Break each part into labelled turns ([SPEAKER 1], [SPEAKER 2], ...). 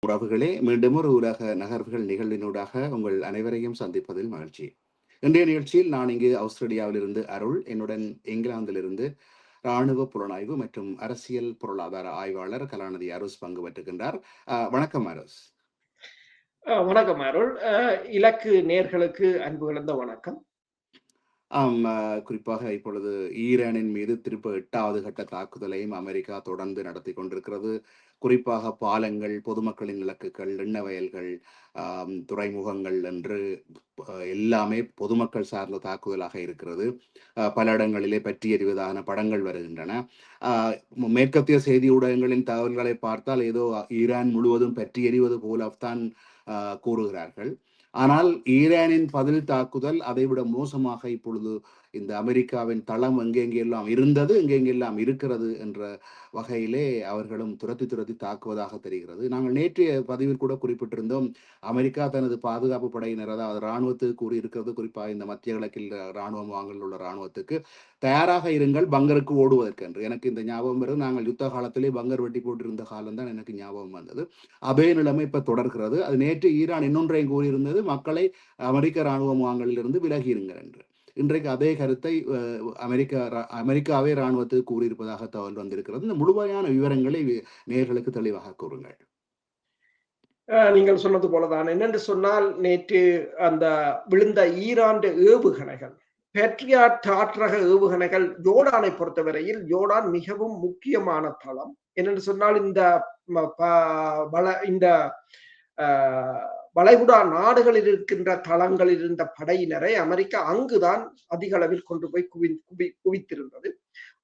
[SPEAKER 1] உறவுகளே, மீண்டும் ஒரு உலக நகர்வுகள் நிகழ்வினூடாக உங்கள் அனைவரையும் சந்திப்பதில் மகிழ்ச்சி. இன்றைய நிகழ்ச்சியில் நான் இங்கு ஆஸ்திரேலியாவிலிருந்து அருள், என்னுடன் இங்கிலாந்திலிருந்து இராணுவ புலனாய்வு மற்றும் அரசியல் பொருளாதார ஆய்வாளர் கலாநிதி அருஸ் பங்கு பெற்றுகின்றார். வணக்கம் அருஸ்.
[SPEAKER 2] வணக்கம் அருள். இலக்கு நேர்களுக்கு அன்பு கலந்த வணக்கம்.
[SPEAKER 1] குறிப்பாக இப்பொழுது ஈரானின் மீது திருப்ப 8வது கட்ட தாக்குதலையும் அமெரிக்கா தொடர்ந்து நடத்தி கொண்டிருக்கிறது. குறிப்பாக பாலங்கள், பொதுமக்களின் இலக்குகள், எண்ணெய் வயல்கள், துறைமுகங்கள் என்று எல்லாமே பொதுமக்கள் சார்ந்த தாக்குதலாக இருக்கிறது. பல இடங்களிலே பற்றி எறிவதான படங்கள் வருகின்றன. மேற்கத்திய செய்தி ஊடகங்களின் தகவல்களை பார்த்தால் ஏதோ ஈரான் முழுவதும் பற்றி எறிவது போலத்தான் கூறுகிறார்கள். ஆனால் ஈரானின் பதில் தாக்குதல் அதைவிட மோசமாக இப்பொழுது இந்த அமெரிக்காவின் தளம் எங்கெங்கெல்லாம் இருந்தது, எங்கெங்கெல்லாம் இருக்கிறது என்ற வகையிலே அவர்களும் துரத்தி தாக்குவதாக தெரிகிறது. நாங்கள் நேற்றைய பதிவில் கூட குறிப்பிட்டிருந்தோம், அமெரிக்கா தனது பாதுகாப்பு படையினர், அதாவது இராணுவத்துக்கு கூறியிருக்கிறது, குறிப்பாக இந்த மத்திய கிழக்கில் இராணுவம் வாங்கல் உள்ள இராணுவத்துக்கு தயாராக இருங்கள் பங்கருக்கு ஓடுவதற்கு என்று. எனக்கு இந்த ஞாபகம் வருது, நாங்கள் யுத்த காலத்திலே பங்கர் வெட்டி போட்டிருந்த காலம் தான் எனக்கு ஞாபகம் வந்தது. அதே நிலைமை இப்ப தொடர்கிறது. அது நேற்று ஈரான் இன்னொன்றையும் கூறியிருந்தது, மக்களை அமெரிக்க இராணுவ முகாம்களிலிருந்து விலகியிருங்கள் என்று. இன்றைக்கு அதே கருத்தை அமெரிக்காவே இராணுவத்துக்கு கூறியிருப்பதாக தகவல் வந்திருக்கிறது. இந்த முழுமையான விவரங்களை நேயர்களுக்கு தெளிவாக கூறுங்கள்.
[SPEAKER 2] நீங்கள் சொன்னது போலதான். என்னென்று சொன்னால், நேற்று அந்த விழுந்த ஈரான் ஏவுகணைகள், பேட்ரியாட் ரக ஏவுகணைகள், ஜோர்டானை பொறுத்தவரையில் ஜோர்டான் மிகவும் முக்கியமான தளம். என்னென்று சொன்னால், இந்த வளைகுடா நாடுகளில் இருக்கின்ற தளங்களில் இருந்த படையினரை அமெரிக்கா அங்குதான் அதிக அளவில் கொண்டு போய் குவித்திருந்தது.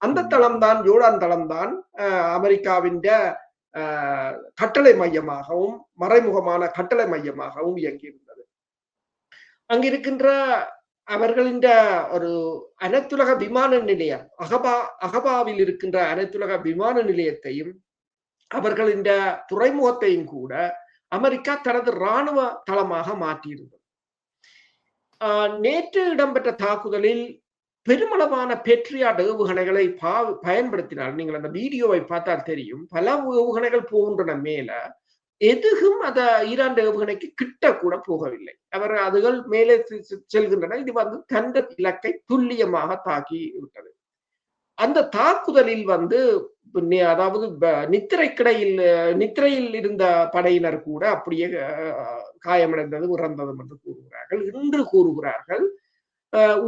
[SPEAKER 2] அந்த தளம்தான், ஜோர்டான் தளம்தான் அமெரிக்காவின் கட்டளை மையமாகவும் மறைமுகமான கட்டளை மையமாகவும் இயங்கியிருந்தது. அங்கிருக்கின்ற அவர்களின் ஒரு அனைத்துலக விமான நிலையம், அகபாவில் இருக்கின்ற அனைத்துலக விமான நிலையத்தையும் அவர்களின் துறைமுகத்தையும் கூட அமெரிக்கா தனது இராணுவ தளமாக மாற்றியிருந்தது. நேற்று இடம்பெற்ற தாக்குதலில் பெருமளவான பேட்ரியாட் ஏவுகணைகளை பயன்படுத்தினால், நீங்கள் அந்த வீடியோவை பார்த்தால் தெரியும், பல ஏவுகணைகள் போகின்றன மேல, எதுவும் அந்த ஈரான் ஏவுகணைக்கு கிட்ட கூட போகவில்லை. அதுகள் மேலே செல்கின்றன. இது தந்த இலக்கை துல்லியமாக தாக்கி விட்டது. அந்த தாக்குதலில் அதாவது நித்திரையில் இருந்த படையினர் கூட அப்படியே காயமடைந்தது, இறந்ததும் என்று கூறுகிறார்கள். இன்று கூறுகிறார்கள்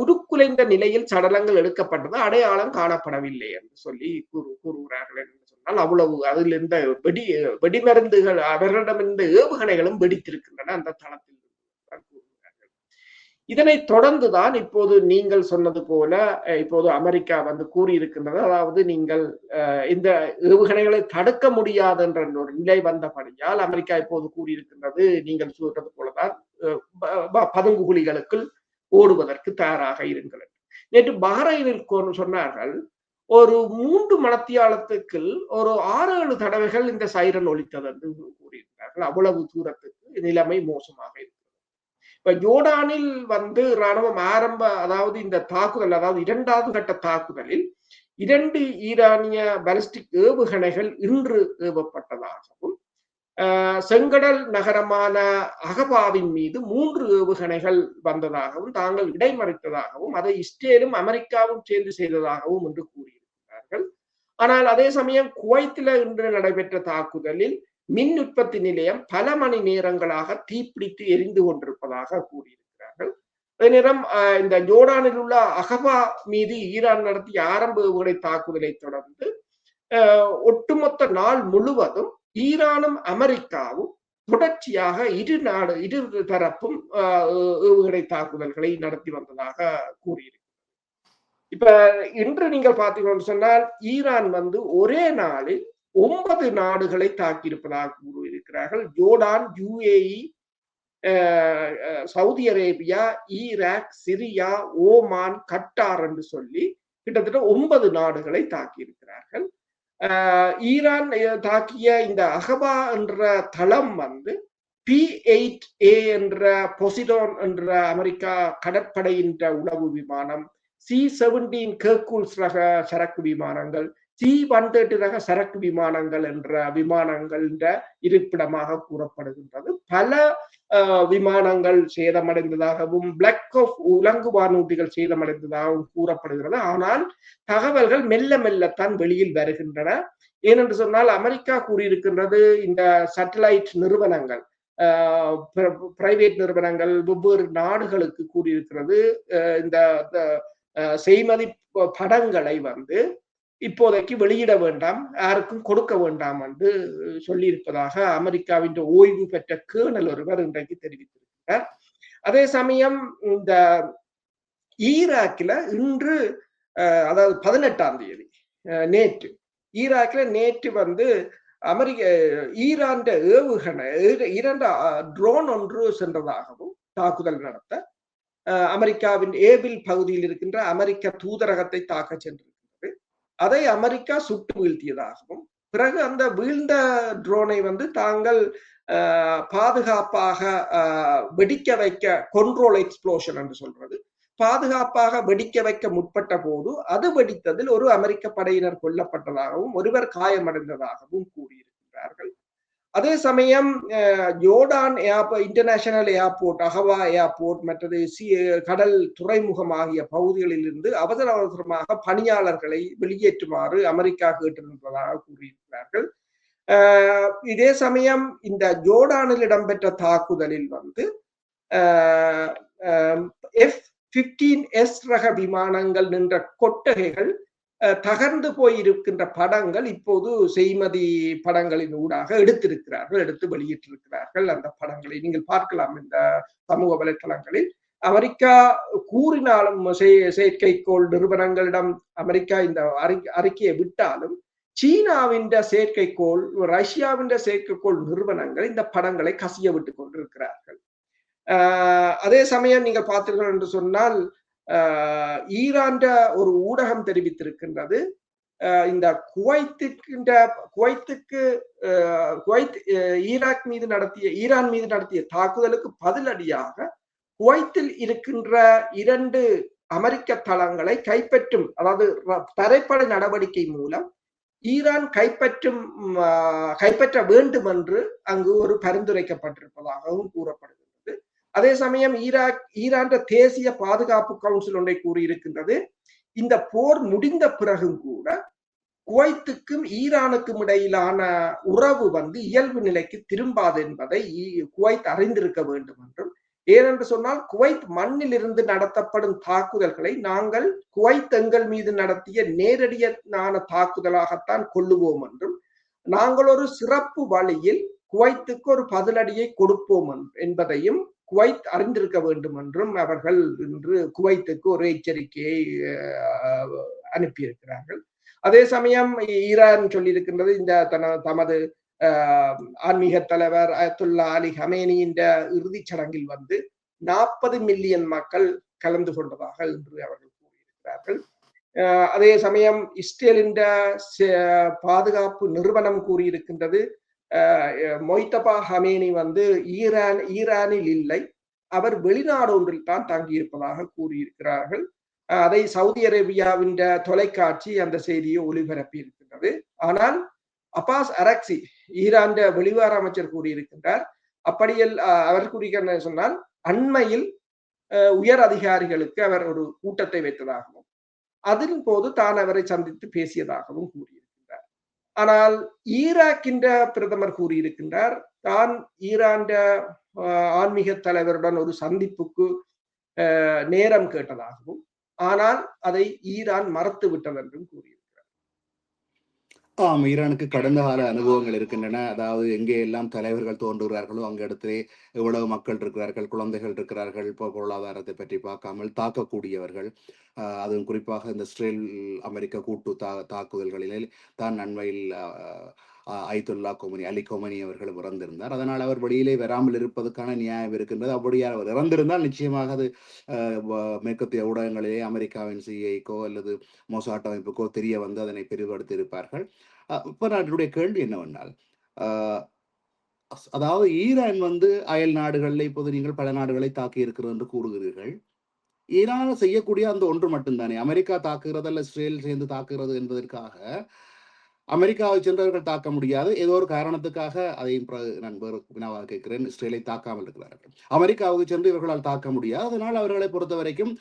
[SPEAKER 2] உருக்குலைந்த நிலையில் சடலங்கள் எடுக்கப்பட்டது, அடையாளம் காணப்படவில்லை என்று சொல்லி கூறுகிறார்கள். என்று சொன்னால் அவ்வளவு அதில் இருந்த வெடிமருந்துகள், அவர்களிடமிருந்த ஏவுகணைகளும் வெடித்திருக்கின்றன அந்த தளத்தில் கூறுகிறார்கள். இதனை தொடர்ந்துதான் இப்போது நீங்கள் சொன்னது போல இப்போது அமெரிக்கா கூறியிருக்கின்றது, அதாவது நீங்கள் இந்த ஏவுகணைகளை தடுக்க முடியாது என்ற ஒரு நிலை வந்தபடியால் அமெரிக்கா இப்போது கூறியிருக்கின்றது, நீங்கள் சொல்றது போலதான் பதுங்கு குழிகளுக்குள் ஓடுவதற்கு தயாராக இருங்கள். நேற்று பஹ்ரைனில் சொன்னார்கள், ஒரு 3 மணித்தியாலத்துக்கு ஒரு 6-7 தடவைகள் இந்த சைரன் ஒலித்தது என்று கூறியிருக்கிறார்கள். அவ்வளவு தூரத்துக்கு நிலைமை மோசமாக இருக்கிறது. இப்ப ஜோர்டானில் இராணுவம் அதாவது இந்த தாக்குதல், அதாவது 2வது கட்ட தாக்குதலில் 2 ஈரானிய பாலிஸ்டிக் ஏவுகணைகள் இன்று ஏவப்பட்டதாகவும், செங்கடல் நகரமான அகபாவின் மீது 3 ஏவுகணைகள் வந்ததாகவும், தாங்கள் இடைமறித்ததாகவும், அதை இஸ்ரேலும் அமெரிக்காவும் சேர்ந்து செய்ததாகவும் என்று கூறியிருக்கிறார்கள். ஆனால் அதே சமயம் குவைத்தில் இன்று நடைபெற்ற தாக்குதலில் மின் உற்பத்தி நிலையம் பல மணி நேரங்களாக தீப்பிடித்து எரிந்து கொண்டிருப்பதாக கூறியிருக்கிறார்கள். அதே நேரம் இந்த ஜோர்டானில் உள்ள அகபா மீது ஈரான் நடத்திய ஆரம்ப ஏவுகணை தாக்குதலை தொடர்ந்து ஒட்டுமொத்த நாள் முழுவதும் ஈரானும் அமெரிக்காவும் தொடர்ச்சியாக இரு தரப்பும் ஏவுகணை தாக்குதல்களை நடத்தி வந்ததாக கூறியிருக்கிறது. இப்ப இன்று நீங்கள் பார்த்தீங்கன்னு சொன்னால், ஈரான் ஒரே நாளில் 9 நாடுகளை தாக்கியிருப்பதாக கூறியிருக்கிறார்கள். Jordan, UAE, Saudi Arabia, Iraq, Syria, Oman, Qatar என்று சொல்லி கிட்டத்தட்ட 9 நாடுகளை தாக்கியிருக்கிறார்கள். ஈரான் தாக்கிய இந்த அகபா என்ற தளம் P-8A என்ற பொசிடோன் என்ற அமெரிக்கா கடற்படையின் உளவு விமானம், C-17 ஹெர்குல்ஸ் ரக சரக்கு விமானங்கள், C-130 ரக சரக்கு விமானங்கள் என்ற விமானங்கள் இருப்பிடமாக கூறப்படுகின்றது. பல விமானங்கள் சேதமடைந்ததாகவும் பிளாக் ஆஃப் உலங்கு வானூர்திகள் சேதமடைந்ததாகவும் கூறப்படுகிறது. ஆனால் தகவல்கள் மெல்ல மெல்லத்தான் வெளியில் வருகின்றன. ஏனென்று சொன்னால் அமெரிக்கா கூறியிருக்கின்றது இந்த சேட்டலைட் நிறுவனங்கள் பிரைவேட் நிறுவனங்கள் வெவ்வேறு நாடுகளுக்கு கூறியிருக்கிறது இந்த செய்மதி படங்களை வந்து இப்போதைக்கு வெளியிட வேண்டாம், யாருக்கும் கொடுக்க வேண்டாம் என்று சொல்லியிருப்பதாக அமெரிக்காவின் ஓய்வு பெற்ற கேர்னல் ஒருவர் இன்றைக்கு தெரிவித்திருக்கிறார். அதே சமயம் இந்த ஈராக்கில் இன்று அதாவது 18ஆம் தேதி நேற்று ஈராக்கில் நேற்று வந்து ஈரான் ஏவுகணை 2 ட்ரோன் ஒன்று சென்றதாகவும் தாக்குதல் நடத்த அமெரிக்காவின் ஏபில் பகுதியில் இருக்கின்ற அமெரிக்க தூதரகத்தை தாக்க சென்றிருக்கிறது. அதை அமெரிக்கா சுட்டு வீழ்த்தியதாகவும் பிறகு அந்த வீழ்ந்த ட்ரோனை வந்து தாங்கள் பாதுகாப்பாக வெடிக்க வைக்க கண்ட்ரோல் எக்ஸ்ப்ளோஷன் என்று சொல்றது பாதுகாப்பாக வெடிக்க வைக்க முற்பட்ட போது அது வெடித்ததில் ஒரு அமெரிக்க படையினர் கொல்லப்பட்டதாகவும் ஒருவர் காயமடைந்ததாகவும் கூறியிருக்கிறார்கள். அதே சமயம் ஜோர்டான் இன்டர்நேஷனல் ஏர்போர்ட், அகவா ஏர்போர்ட் மற்றது கடல் துறைமுகம் ஆகிய பகுதிகளில் இருந்து அவசர அவசரமாக பணியாளர்களை வெளியேற்றுமாறு அமெரிக்கா கேட்டிருப்பதாக கூறியிருக்கிறார்கள். இதே சமயம் இந்த ஜோர்டானில் இடம்பெற்ற தாக்குதலில் வந்து F-15S ரக விமானங்கள் நின்ற கொட்டகைகள் தகர்ந்து போயிருக்கின்ற படங்கள் இப்போது செய்மதி படங்களின் ஊடாக எடுத்து வெளியிட்டிருக்கிறார்கள். அந்த படங்களை நீங்கள் பார்க்கலாம் இந்த சமூக வலைத்தளங்களில். அமெரிக்கா கூறினாலும் செயற்கைக்கோள் நிறுவனங்களிடம் அமெரிக்கா இந்த அறிக்கையை விட்டாலும் சீனாவின் செயற்கைக்கோள் ரஷ்யாவின் செயற்கைக்கோள் நிறுவனங்கள் இந்த படங்களை கசிய விட்டுக் கொண்டிருக்கிறார்கள். அதே சமயம் நீங்கள் பார்த்தீர்கள் என்று சொன்னால் ஈரான் ஒரு ஊடகம் தெரிவித்திருக்கின்றது இந்த குவைத்துக்கு ஈரான் மீது நடத்திய தாக்குதலுக்கு பதிலடியாக குவைத்தில் இருக்கின்ற 2 அமெரிக்க தளங்களை கைப்பற்றும், அதாவது தரைப்படை நடவடிக்கை மூலம் ஈரான் கைப்பற்ற வேண்டும் என்று அங்கு ஒரு பரிந்துரைக்கப்பட்டிருப்பதாகவும் கூறப்படுகிறது. அதே சமயம் ஈரான் தேசிய பாதுகாப்பு கவுன்சில் ஒன்றை கூறியிருக்கின்றது இந்த போர் முடிந்த பிறகும் கூட குவைத்துக்கும் ஈரானுக்கும் இடையிலான உறவு வந்து இயல்பு நிலைக்கு திரும்பாது என்பதை குவைத் அறிந்திருக்க வேண்டும் என்றும், ஏனென்று சொன்னால் குவைத் மண்ணில் இருந்து நடத்தப்படும் தாக்குதல்களை நாங்கள் குவைத் எங்கள் மீது நடத்திய நேரடியான தாக்குதலாகத்தான் கொள்ளுவோம் என்றும், நாங்கள் ஒரு சிறப்பு வழியில் குவைத்துக்கு ஒரு பதிலடியை கொடுப்போம் என்பதையும் குவைத் அறிந்திருக்க வேண்டும் என்றும் அவர்கள் இன்று குவைத்துக்கு ஒரு எச்சரிக்கையை அனுப்பியிருக்கிறார்கள். அதே சமயம் ஈரான் சொல்லியிருக்கின்றது இந்த தமது ஆன்மீக தலைவர் அயத்துல்லா அலி ஹமேனியின் இறுதிச் சடங்கில் வந்து 40 மில்லியன் மக்கள் கலந்து கொண்டதாக இன்று அவர்கள் கூறியிருக்கிறார்கள். அதே சமயம் இஸ்ரேலின் பாதுகாப்பு நிறுவனம் கூறியிருக்கின்றது மொய்தபா ஹமேனி வந்து ஈரானில் இல்லை, அவர் வெளிநாடு ஒன்றில் தான் தங்கியிருப்பதாக கூறியிருக்கிறார்கள். அதை சவுதி அரேபியாவின் தொலைக்காட்சி அந்த செய்தியை ஒளிபரப்பி இருக்கின்றது. ஆனால் அப்பாஸ் அரக்சி ஈரான் வெளிவார அமைச்சர் கூறியிருக்கின்றார், அப்படியில் அவர் கூறுகிற சொன்னால் அண்மையில் உயர் அதிகாரிகளுக்கு அவர் ஒரு கூட்டத்தை வைத்ததாகவும் அதன் போது தான் அவரை சந்தித்து பேசியதாகவும் கூறியிருக்கிறார். ஆனால் ஈராக்கின் பிரதமர் கூறியிருக்கின்றார் தான் ஈரான் ஆன்மீக தலைவருடன் ஒரு சந்திப்புக்கு நேரம் கேட்டதாகவும், ஆனால் அதை ஈரான் மறுத்து விட்டது என்றும் கூறியிருக்கிறார்.
[SPEAKER 1] ஈரானுக்கு கடந்த கால அனுபவங்கள் இருக்கின்றன. அதாவது எங்கே எல்லாம் தலைவர்கள் தோன்றுகிறார்களோ அங்க இடத்திலே எவ்வளவு மக்கள் இருக்கிறார்கள், குழந்தைகள் இருக்கிறார்கள், பொருளாதாரத்தை பற்றி பார்க்காமல் தாக்கக்கூடியவர்கள். அதுவும் குறிப்பாக இந்த இஸ்ரேல் அமெரிக்க கூட்டு தாக்குதல்களிலே தான் அண்மையில் அயத்துல்லா அலி கொமனி அவர்கள் இறந்திருந்தார். அதனால் அவர் வெளியிலே வராமல் இருப்பதற்கான நியாயம் இருக்கின்றது. அப்படியே அவர் இறந்திருந்தால் நிச்சயமாக அது மேற்கத்திய ஊடகங்களிலே அமெரிக்காவின் சிஐக்கோ அல்லது மொசாட் அமைப்புக்கோ தெரிய வந்து அதனை பெரிதுபடுத்தி இருப்பார்கள். இப்ப என்னுடைய கேள்வி என்னவென்றால், அதாவது ஈரான் வந்து அயல் நாடுகளில் இப்போது நீங்கள் பல நாடுகளை தாக்கி இருக்கிறது என்று கூறுகிறீர்கள். ஈரான் செய்யக்கூடிய அந்த ஒன்று மட்டும்தானே. அமெரிக்கா தாக்குகிறது அல்ல இஸ்ரேல் சேர்ந்து தாக்குகிறது என்பதற்காக அமெரிக்காவை சென்றவர்கள் தாக்க முடியாது. ஏதோ ஒரு காரணத்துக்காக அதையும் நான் வேறு வினாவாக கேட்கிறேன். இஸ்ரேலை தாக்காமல் இருக்கிறார்கள். அமெரிக்காவுக்கு சென்று இவர்களால் தாக்க முடியாது. அதனால் அவர்களை பொறுத்த வரைக்கும்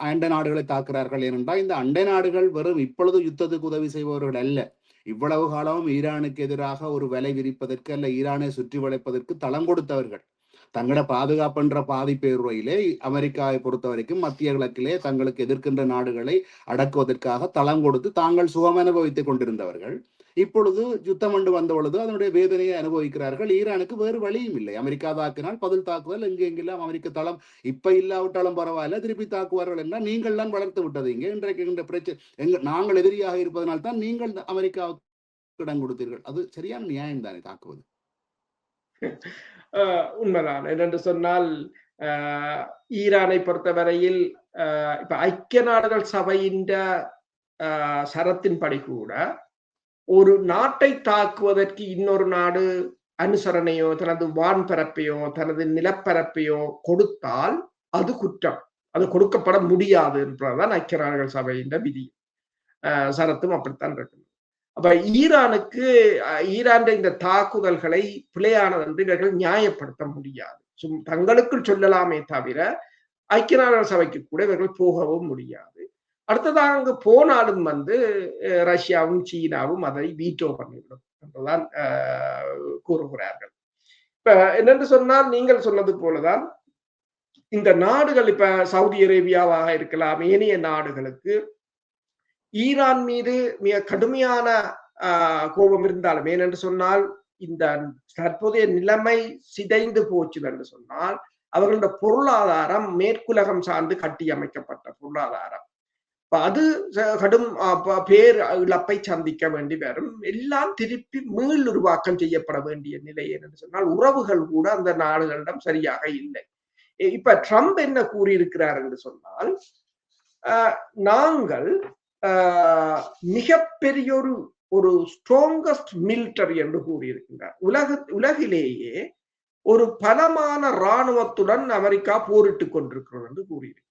[SPEAKER 1] அண்டை நாடுகளை தாக்குறார்கள். ஏனென்றால் இந்த அண்டை நாடுகள் வெறும் இப்பொழுது யுத்தத்துக்கு உதவி செய்பவர்கள் அல்ல. இவ்வளவு காலமும் ஈரானுக்கு எதிராக ஒரு வலை விரிப்பதற்கு அல்ல ஈரானை சுற்றி வளைப்பதற்கு தளம் கொடுத்தவர்கள். தங்களோட பாதுகாப்புன்ற பாதிப்பேருரையிலே அமெரிக்காவை பொறுத்த வரைக்கும் மத்திய கிழக்கிலே தங்களுக்கு எதிர்க்கின்ற நாடுகளை அடக்குவதற்காக தளம் கொடுத்து தாங்கள் சுகம் அனுபவித்துக் கொண்டிருந்தவர்கள் இப்பொழுது யுத்தம் கொண்டு வந்த பொழுது அதனுடைய வேதனையை அனுபவிக்கிறார்கள். ஈரானுக்கு வேறு வழியும் இல்லை. அமெரிக்கா தாக்கினால் பதில் தாக்குதல் எங்கெங்கெல்லாம் அமெரிக்க தளம் இப்ப இல்லாவிட்டாலும் பரவாயில்ல திருப்பி தாக்குவார்கள் என்றால் நீங்கள் தான் வளர்த்து விட்டது. இங்கே இன்றைக்கு இந்த பிரச்சனை நாங்கள் எதிரியாக இருப்பதனால் தான் நீங்கள் அமெரிக்காவுக்கு இடம் கொடுத்தீர்கள். அது சரியான நியாயம் தானே தாக்குவது.
[SPEAKER 2] உண்மைதான். என்னென்று சொன்னால் ஈரானை பொறுத்தவரையில் இப்ப ஐக்கிய நாடுகள் சபையின் சரத்தின்படி கூட ஒரு நாட்டை தாக்குவதற்கு இன்னொரு நாடு அனுசரணையோ தனது வான்பரப்பையோ தனது நிலப்பரப்பையோ கொடுத்தால் அது குற்றம். அது கொடுக்கப்பட முடியாது என்பதுதான் ஐக்கிய நாடுகள் சபையின் விதி. சரத்தும் அப்படித்தான் இருக்கு. அப்ப ஈரானுக்கு ஈரான் இந்த தாக்குதல்களை பிழையானது என்று இவர்கள் நியாயப்படுத்த முடியாது. தங்களுக்குள் சொல்லலாமே தவிர ஐக்கிய நாடுகள் சபைக்கு கூட இவர்கள் போகவும் முடியாது. அடுத்ததாக அங்கு போனாலும் ரஷ்யாவும் சீனாவும் அதை வீட்டோ பண்ணிவிடும் என்றுதான் கூறுகிறார்கள். இப்ப என்னென்று சொன்னால் நீங்கள் சொன்னது போலதான் இந்த நாடுகள் இப்ப சவுதி அரேபியாவாக இருக்கலாம் ஏனைய நாடுகளுக்கு ஈரான் மீது மிக கடுமையான கோபம் இருந்தாலும் ஏனென்று சொன்னால் இந்த தற்போதைய நிலைமை சிதைந்து போச்சு என்று சொன்னால் அவர்களோட பொருளாதாரம் மேற்குலகம் சார்ந்து கட்டி அமைக்கப்பட்ட பொருளாதாரம் அது கடும் பேர் இழப்பை சந்திக்க வேண்டி வரும். எல்லாம் திருப்பி மீள் உருவாக்கம் செய்யப்பட வேண்டிய நிலை என்று சொன்னால் உறவுகள் கூட அந்த நாடுகளிடம் சரியாக இல்லை. இப்ப ட்ரம்ப் என்ன கூறியிருக்கிறார் என்று சொன்னால் நாங்கள் மிகப்பெரிய ஒரு ஸ்ட்ராங்கஸ்ட் மிலிட்டரி என்று கூறியிருக்கின்றார். உலகிலேயே ஒரு பலமான இராணுவத்துடன் அமெரிக்கா போரிட்டுக் கொண்டிருக்கிறது என்று கூறியிருக்கிறார்.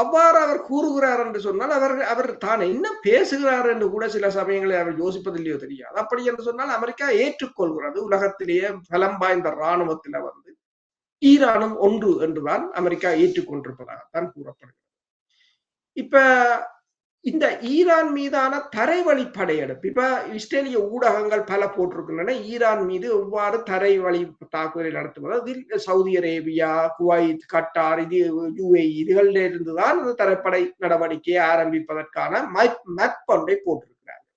[SPEAKER 2] அவ்வாறு அவர் கூறுகிறார் என்று சொன்னால் அவர் தான் என்ன பேசுகிறார் என்று கூட சில சமயங்களில் அவர் யோசிப்பதில்லையோ தெரியாது. அப்படி என்று சொன்னால் அமெரிக்கா ஏற்றுக்கொள்கிறது. உலகத்திலேயே பலம் வாய்ந்த இராணுவத்தில ஈரானும் ஒன்று என்றுதான் அமெரிக்கா ஏற்றுக்கொண்டிருப்பதாகத்தான் கூறப்படுகிறது. இப்ப இந்த ஈரான் மீதான தரைவழி படையெடுப்பு இப்ப இஸ்ரேலிய ஊடகங்கள் பல போட்டிருக்கின்றன. ஈரான் மீது எவ்வாறு தரைவழி தாக்குதலை நடத்துவது அதில் Saudi Arabia Kuwait Khattar UAE இதுகளில் இருந்துதான் அந்த தரைப்படை நடவடிக்கையை ஆரம்பிப்பதற்கான மேப் ஒன்றை போட்டிருக்கிறார்கள்.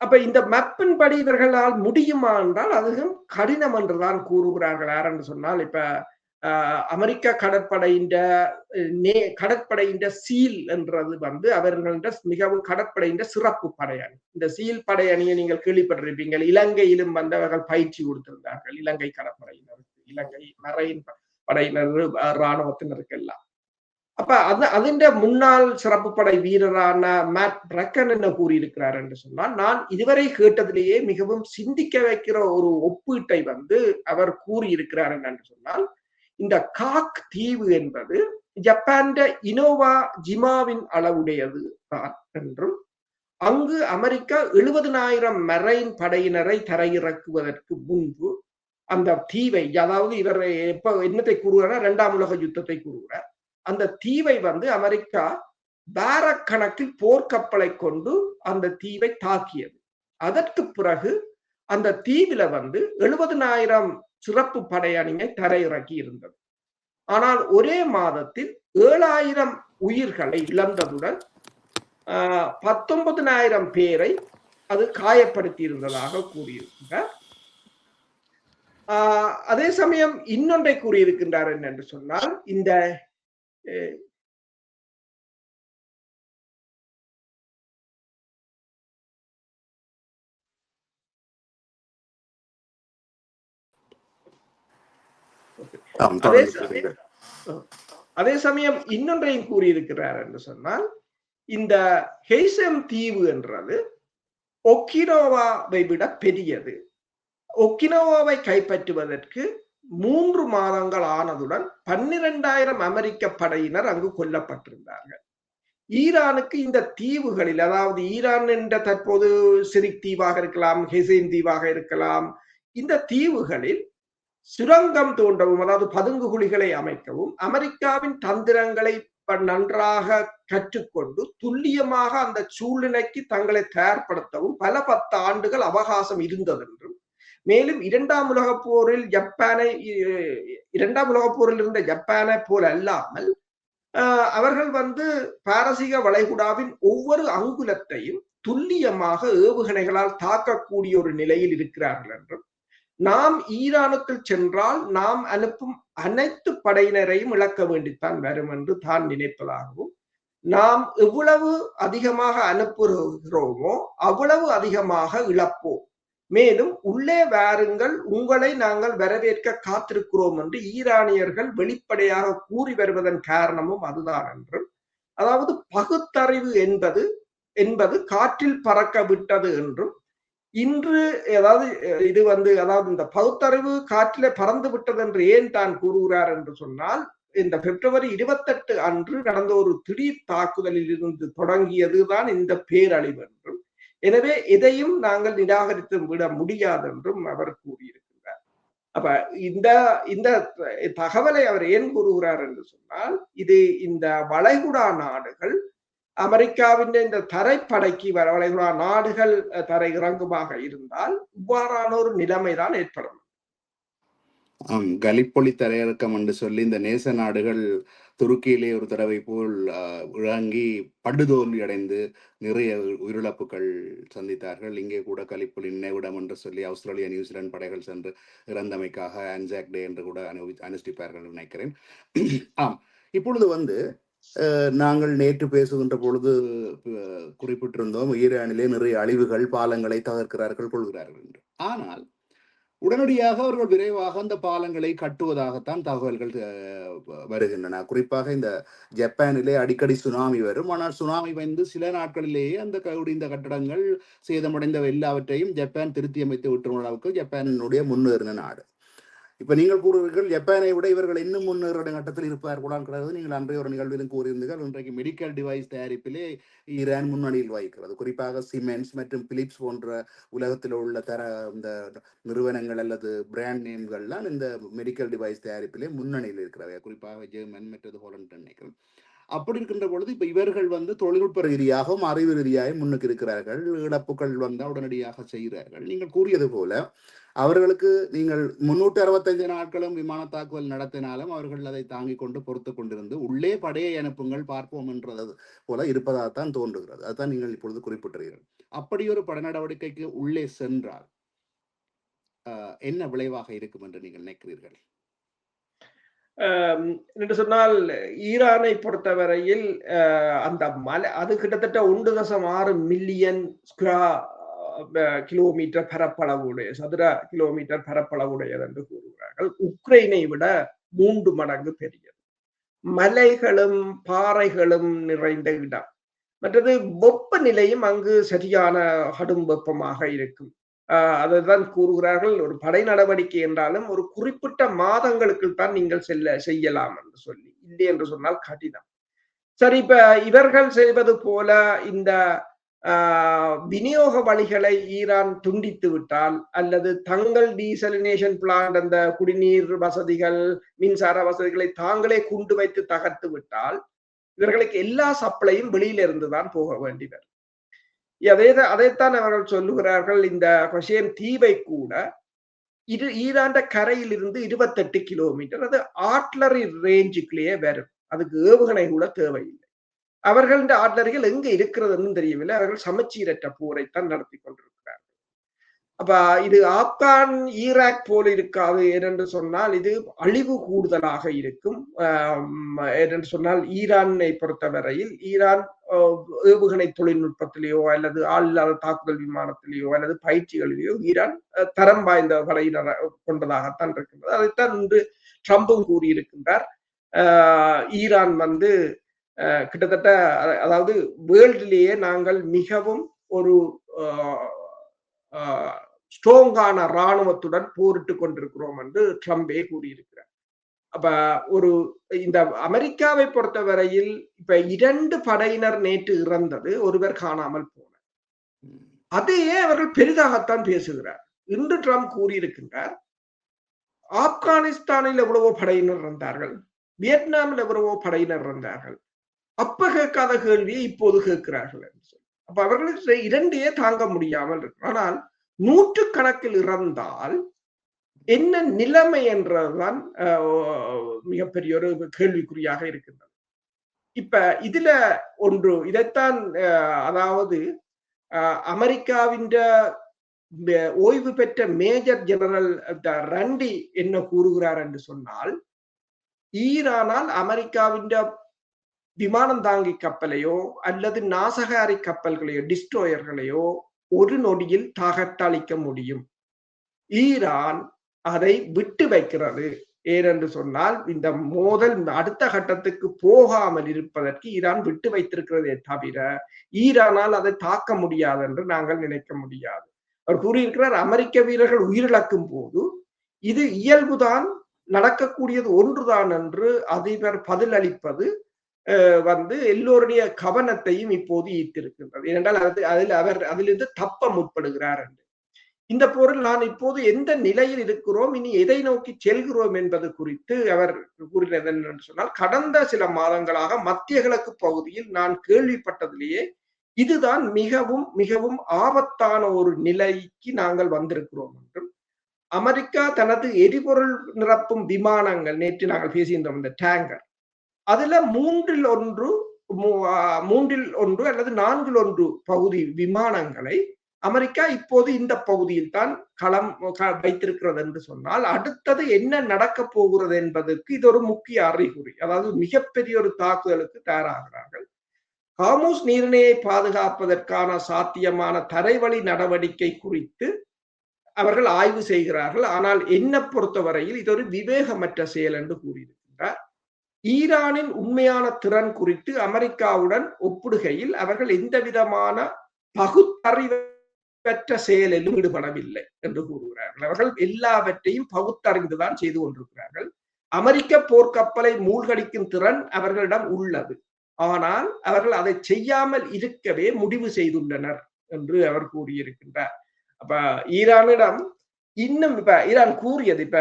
[SPEAKER 2] அப்ப இந்த மேப்பின் படி இவர்களால் முடியுமா என்றால் அதுவும் கடினம் என்றுதான் கூறுகிறார்கள். யார் என்று சொன்னால் இப்ப அமெரிக்க கடற்படையின் சீல் என்றது அவர்கள மிகவும் கடற்படையின் சிறப்பு படையணி. இந்த சீல் படையணியை நீங்கள் கேள்விப்பட்டிருப்பீங்க. இலங்கையிலும் அவர்கள் பயிற்சி கொடுத்திருந்தார்கள். இலங்கை கடற்படையினருக்கு இலங்கை மரைன் படையினர் இராணுவத்தினருக்கு எல்லாம். அப்ப அதிண்ட முன்னாள் சிறப்பு படை வீரரான மேட் பிரக்கன் என்ன கூறியிருக்கிறார் என்று சொன்னால் நான் இதுவரை கேட்டதிலேயே மிகவும் சிந்திக்க வைக்கிற ஒரு ஒப்பீட்டை அவர் கூறியிருக்கிறார் என்று சொன்னால் இந்த காக் தீவு என்பது ஜப்பான் இனோவா ஜிமாவின் அளவுடையது தான் என்றும் அங்கு அமெரிக்கா 70,000 மரைன் படையினரை தரையிறக்குவதற்கு முன்பு அந்த தீவை அதாவது இவர் எப்ப என்னத்தை கூறுகிறார் 2ஆம் உலக யுத்தத்தை கூறுகிறார். அந்த தீவை அமெரிக்கா பாரக்கணக்கில் போர்க்கப்பலை கொண்டு அந்த தீவை தாக்கியது. அதற்கு பிறகு அந்த தீவில 70,000 சிறப்பு படையணியை தரையிறக்கி இருந்தது. ஆனால் ஒரே மாதத்தில் 7,000 உயிர்களை இழந்ததுடன் 19,000 பேரை அது காயப்படுத்தி இருந்ததாக கூறியிருக்கிறார். அதே சமயம் இன்னொன்றை கூறியிருக்கின்றார் என்று சொன்னால் இந்த அதே சமயம் இன்னொன்றையும் கூறியிருக்கிறார் என்று சொன்னால் இந்த ஹெய்சம் தீவு என்றது ஒக்கினோவாவை விட பெரியது. ஒக்கினோவாவை கைப்பற்றுவதற்கு 3 மாதங்கள் ஆனதுடன் 12,000 அமெரிக்க படையினர் அங்கு கொல்லப்பட்டிருந்தார்கள். ஈரானுக்கு இந்த தீவுகளில், அதாவது ஈரான் என்ற தற்போது சிரிக் தீவாக இருக்கலாம், ஹெசைன் தீவாக இருக்கலாம், இந்த தீவுகளில் சுரங்கம் தோண்டவும், அதாவது பதுங்கு குழிகளை அமைக்கவும் அமெரிக்காவின் தந்திரங்களை நன்றாக கற்றுக்கொண்டு துல்லியமாக அந்த சூழ்நிலைக்கு தங்களை தயார்படுத்தவும் பல 10 ஆண்டுகள் அவகாசம் இருந்தது என்றும், மேலும் இரண்டாம் உலகப் போரில் இருந்த ஜப்பானை போல் அல்லாமல் அவர்கள் பாரசீக வளைகுடாவின் ஒவ்வொரு அங்குலத்தையும் துல்லியமாக ஏவுகணைகளால் தாக்கக்கூடிய ஒரு நிலையில் இருக்கிறார்கள் என்றும், நாம் ஈரானுக்குள் சென்றால் நாம் அனுப்பும் அனைத்து படையினரையும் இழக்க வேண்டித்தான் வரும் என்று தான் நினைப்பதாகவும், நாம் எவ்வளவு அதிகமாக அனுப்புகிறோமோ அவ்வளவு அதிகமாக இழப்போம், மேலும் உள்ளே வாருங்கள், உங்களை நாங்கள் வரவேற்க காத்திருக்கிறோம் என்று ஈரானியர்கள் வெளிப்படையாக கூறி வருவதன் காரணமும் அதுதான் என்றும், அதாவது பகுத்தறிவு என்பது காற்றில் பறக்க விட்டது என்றும், இன்று அதாவது இது அதாவது இந்த பகுத்தறிவு காற்றிலே பறந்து விட்டது என்று ஏன் தான் கூறுகிறார் என்று சொன்னால், இந்த பிப்ரவரி 28 அன்று நடந்த ஒரு திடீர் தாக்குதலில் இருந்து தொடங்கியதுதான் இந்த பேரழிவு என்றும், எனவே எதையும் நாங்கள் நிராகரித்து விட முடியாது என்றும் அவர் கூறியிருக்கிறார். அப்ப இந்த தகவலை அவர் ஏன் கூறுகிறார் என்று சொன்னால், இது இந்த வளைகுடா நாடுகள் அமெரிக்காவின் இந்த தரைப்படைக்கு வளைகுடா நாடுகள் தரை இறங்குமாக இருந்தால் இவ்வாறான ஒரு நிலைமைதான் ஏற்படும்.
[SPEAKER 1] கலிப்பொலி தரையிறக்கம் என்று சொல்லி இந்த நேச நாடுகள் துருக்கியிலே ஒரு தடவை போல் இறங்கி படுதோல்வி அடைந்து நிறைய உயிரிழப்புகள் சந்தித்தார்கள். இங்கே கூட கலிப்பொலி நினைவிடம் என்று சொல்லி ஆஸ்திரேலியா நியூசிலாந்து படைகள் சென்று இறந்தமைக்காக அன்சாக் டே என்று கூட அனுஷ்டிப்பார்கள் நினைக்கிறேன். ஆம், இப்பொழுது நாங்கள் நேற்று பேசுகின்ற பொழுது குறிப்பிட்டிருந்தோம், ஈரானிலே நிறைய அழிவுகள், பாலங்களை தகர்க்கிறார்கள், கொள்கிறார்கள் என்று. ஆனால் உடனடியாக அவர்கள் விரைவாக அந்த பாலங்களை கட்டுவதாகத்தான் தகவல்கள் வருகின்றன. குறிப்பாக இந்த ஜப்பானிலே அடிக்கடி சுனாமி வரும். ஆனால் சுனாமி சில நாட்களிலேயே அந்த இந்த கட்டடங்கள் சேதமடைந்த எல்லாவற்றையும் ஜப்பான் திருத்தி அமைத்து விட்டுற அளவுக்கு ஜப்பானுடைய முன்னேறின நாடு. இப்ப நீங்கள் கூறுவீர்கள் ஜப்பானை விட இவர்கள் இன்னும் முன்னேற கட்டத்தில் இருப்பார்களாங்கிறது நீங்கள் அன்றைய ஒரு நிகழ்விலும் கூறியிருந்தீர்கள். இன்றைக்கு மெடிக்கல் டிவைஸ் தயாரிப்பிலே ஈரான் முன்னணியில் வகிக்கிறது. குறிப்பாக சிமென்ஸ் மற்றும் பிலிப்ஸ் போன்ற உலகத்தில் உள்ள இந்த நிறுவனங்கள் அல்லது பிராண்ட் நேம்கள்லாம் இந்த மெடிக்கல் டிவைஸ் தயாரிப்பிலே முன்னணியில் இருக்கிறவை. குறிப்பாக ஜெர்மன் மற்றது ஹோலண்ட் நினைக்கிறேன். அப்படி இருக்கின்ற பொழுது இப்ப இவர்கள் தொழில்நுட்ப ரீதியாகவும் அறிவு ரீதியாகவும் முன்னுக்கு இருக்கிறார்கள். இழப்புகள் வந்தால் உடனடியாக செய்கிறார்கள். நீங்கள் கூறியது போல அவர்களுக்கு நீங்கள் 365 நாட்களும் விமான தாக்குதல் நடத்தினாலும் அவர்கள் அதை தாங்கிக் கொண்டு பொறுத்து கொண்டிருந்து உள்ளே படையை அனுப்புங்கள் பார்ப்போம் என்றது போல இருப்பதாகத்தான் தோன்றுகிறது. அதுதான் நீங்கள் இப்பொழுது குறிப்பிட்டீர்கள். அப்படி ஒரு பட நடவடிக்கைக்கு உள்ளே சென்றால் என்ன விளைவாக இருக்கும் என்று நீங்கள் நினைக்கிறீர்கள்?
[SPEAKER 2] என்று சொன்னால் ஈரானை பொறுத்தவரையில் அந்த மலை அது கிட்டத்தட்ட 1.6 மில்லியன் கிலோமீட்டர் பரப்பளவுடைய சதுர கிலோமீட்டர் பரப்பளவுடையது என்று கூறுகிறார்கள். உக்ரைனை விட 3 மடங்கு பெரியது. மலைகளும் பாறைகளும் நிறைந்த இடம். மற்றது வெப்பநிலையும் அங்கு சரியான கடும் வெப்பமாக இருக்கும். அதைதான் கூறுகிறார்கள், ஒரு படை நடவடிக்கை என்றாலும் ஒரு குறிப்பிட்ட மாதங்களுக்கு தான் நீங்கள் செய்யலாம் என்று சொல்லி, இல்லை என்று சொன்னால் கடினம். சரி, இப்ப இவர்கள் செய்வது போல இந்த விநியோக வழிகளை ஈரான் துண்டித்து விட்டால், அல்லது தங்கள் டீசலினேஷன் பிளான்ட், அந்த குடிநீர் வசதிகள், மின்சார வசதிகளை தாங்களே குண்டு வைத்து தகர்த்து விட்டால் இவர்களுக்கு எல்லா சப்ளையும் வெளியில இருந்துதான் போக வேண்டியவர். அதைத்தான் அவர்கள் சொல்லுகிறார்கள். இந்த கொஷேம் தீவை கூட ஈரான் கரையில் இருந்து 28 கிலோமீட்டர், அது ஆர்ட்லரி ரேஞ்சுக்குள்ளேயே வரும். அதுக்கு ஏவுகணை கூட தேவையில்லை. அவர்களின் ஆர்ட்லரிகள் எங்க இருக்கிறதுன்னு தெரியவில்லை. அவர்கள் சமச்சீரற்ற போரைத்தான் நடத்தி கொண்டிருக்கிறார்கள். அப்ப இது ஆப்கான் ஈராக் போல இருக்காது. ஏனென்று சொன்னால் இது அழிவு கூடுதலாக இருக்கும். ஏனென்று சொன்னால் ஈரானை பொறுத்தவரையில் ஈரான் ஏவுகணை தொழில்நுட்பத்திலேயோ அல்லது ஆளில்லாத தாக்குதல் விமானத்திலேயோ அல்லது பயிற்சிகளிலேயோ ஈரான் தரம் வாய்ந்த படையினர் கொண்டதாகத்தான் இருக்கின்றது. அதைத்தான் இன்று ட்ரம்பும் கூறியிருக்கின்றார். ஈரான் கிட்டத்தட்ட, அதாவது வேர்ல்டிலேயே நாங்கள் மிகவும் ஒரு ஸ்ட்ராங்கான இராணுவத்துடன் போரிட்டு கொண்டிருக்கிறோம் என்று ட்ரம்பே கூறியிருக்கிறார். அப்ப ஒரு இந்த அமெரிக்காவை பொறுத்தவரையில் இப்ப 2 படையினர் நேற்று இறந்தது, ஒருவர் காணாமல் போனார். அதையே அவர்கள் பெரிதாகத்தான் பேசுகிறார். இன்று ட்ரம்ப் கூறியிருக்கின்றார், ஆப்கானிஸ்தானில் எவ்வளவோ படையினர் இருந்தார்கள், வியட்நாமில் எவ்வளவோ படையினர் இருந்தார்கள், அப்ப கேட்காத கேள்வியை இப்போது கேட்கிறார்கள் என்று சொல்லி. அப்ப அவர்களுக்கு 2 தாங்க முடியாமல் இருக்கு. ஆனால் 100 கணக்கில் இறந்தால் என்ன நிலைமை என்றதுதான் மிகப்பெரிய ஒரு கேள்விக்குறியாக இருக்கின்றது. இப்ப இதுல ஒன்று இதைத்தான் அதாவது அமெரிக்காவின் ஓய்வு பெற்ற மேஜர் ஜெனரல் ரண்டி என்ன கூறுகிறார் என்று சொன்னால், ஈரானால் அமெரிக்காவின் விமானம் தாங்கி கப்பலையோ அல்லது நாசகாரி கப்பல்களையோ டிஸ்ட்ரோயர்களையோ ஒரு நொடியில் தாகத்தளிக்க முடியும். ஈரான் அதை விட்டு வைக்கிறது. ஏனென்று சொன்னால் இந்த மோதல் அடுத்த கட்டத்துக்கு போகாமல் இருப்பதற்கு ஈரான் விட்டு வைத்திருக்கிறதே தவிர ஈரானால் அதை தாக்க முடியாது என்று நாங்கள் நினைக்க முடியாது. அவர் கூறியிருக்கிறார், அமெரிக்க வீரர்கள் உயிரிழக்கும் போது இது இயல்புதான், நடக்கக்கூடியது ஒன்றுதான் என்று அதிபர் பதில் அளிப்பது எல்லோருடைய கவனத்தையும் இப்போது ஈர்த்திருக்கின்றது. ஏனென்றால் அதிலிருந்து தப்ப முற்படுகிறார் என்று. இந்த போரில் நான் இப்போது எந்த நிலையில் இருக்கிறோம், இனி எதை நோக்கி செல்கிறோம் என்பது குறித்து அவர் கூறினது என்று சொன்னால், கடந்த சில மாதங்களாக மத்திய கிழக்கு பகுதியில் நான் கேள்விப்பட்டதிலேயே இதுதான் மிகவும் மிகவும் ஆபத்தான ஒரு நிலைக்கு நாங்கள் வந்திருக்கிறோம் என்றும், அமெரிக்கா தனது எரிபொருள் நிரப்பும் விமானங்கள், நேற்று நாங்கள் பேசியிருந்தோம் இந்த டேங்கர், அதுல 3 அல்லது 4 பகுதி விமானங்களை அமெரிக்கா இப்போது இந்த பகுதியில் தான் களம் வைத்திருக்கிறது என்று சொன்னால், அடுத்தது என்ன நடக்க போகிறது என்பதற்கு இது ஒரு முக்கிய அறிகுறி. அதாவது மிகப்பெரிய ஒரு தாக்குதலுக்கு தயாராகிறார்கள். ஹார்முஸ் நீரிணையை பாதுகாப்பதற்கான சாத்தியமான தரைவழி நடவடிக்கை குறித்து அவர்கள் ஆய்வு செய்கிறார்கள். ஆனால் என்ன பொறுத்தவரையில் இது ஒரு விவேகமற்ற செயல் என்று கூறியிருக்கின்றார். ஈரானின் உண்மையான திறன் குறித்து அமெரிக்காவுடன் ஒப்பிடுகையில் அவர்கள் எந்த விதமான பகுத்தறிவற்ற செயலிலும் ஈடுபடவில்லை என்று கூறுகிறார்கள். அவர்கள் எல்லாவற்றையும் பகுத்தறிந்துதான் செய்து கொண்டிருக்கிறார்கள். அமெரிக்க போர்க்கப்பலை மூழ்கடிக்கும் திறன் அவர்களிடம் உள்ளது, ஆனால் அவர்கள் அதை செய்யாமல் இருக்கவே முடிவு செய்துள்ளனர் என்று அவர் கூறியிருக்கின்றார். அப்ப ஈரானிடம் இன்னும் இப்ப ஈரான் கூறியது, இப்ப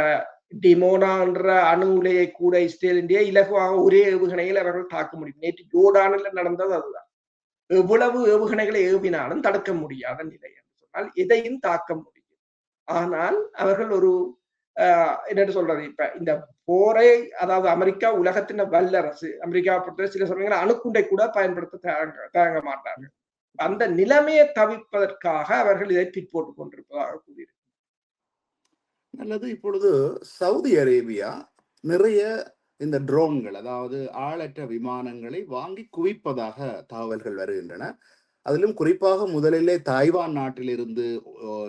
[SPEAKER 2] டிமோனா என்ற அணு உலையை கூட இஸ்ரேலிய இலகுவாக ஒரே ஏவுகணையில் அவர்கள் தாக்க முடியும். நேற்று ஜோர்டானில் நடந்தது அதுதான். எவ்வளவு ஏவுகணைகளை ஏவினாலும் தடுக்க முடியாத நிலை என்று சொன்னால் எதையும் தாக்க முடியும். ஆனால் அவர்கள் ஒரு என்ன சொல்றது, இப்ப இந்த போரை, அதாவது அமெரிக்கா உலகத்தின் வல்லரசு, அமெரிக்கா பொறுத்த சில சமயங்கள் அணுகுண்டை கூட பயன்படுத்த தயங்க மாட்டார்கள். அந்த நிலைமையை தவிர்ப்பதற்காக அவர்கள் இதை பிற்போட்டுக் கொண்டிருப்பதாக கூறியிருக்கிறார்.
[SPEAKER 1] நல்லது. இப்பொழுது சவுதி அரேபியா நிறைய இந்த ட்ரோன்கள், அதாவது ஆளற்ற விமானங்களை வாங்கி குவிப்பதாக தகவல்கள் வருகின்றன. அதிலும் குறிப்பாக முதலிலே தாய்வான் நாட்டிலிருந்து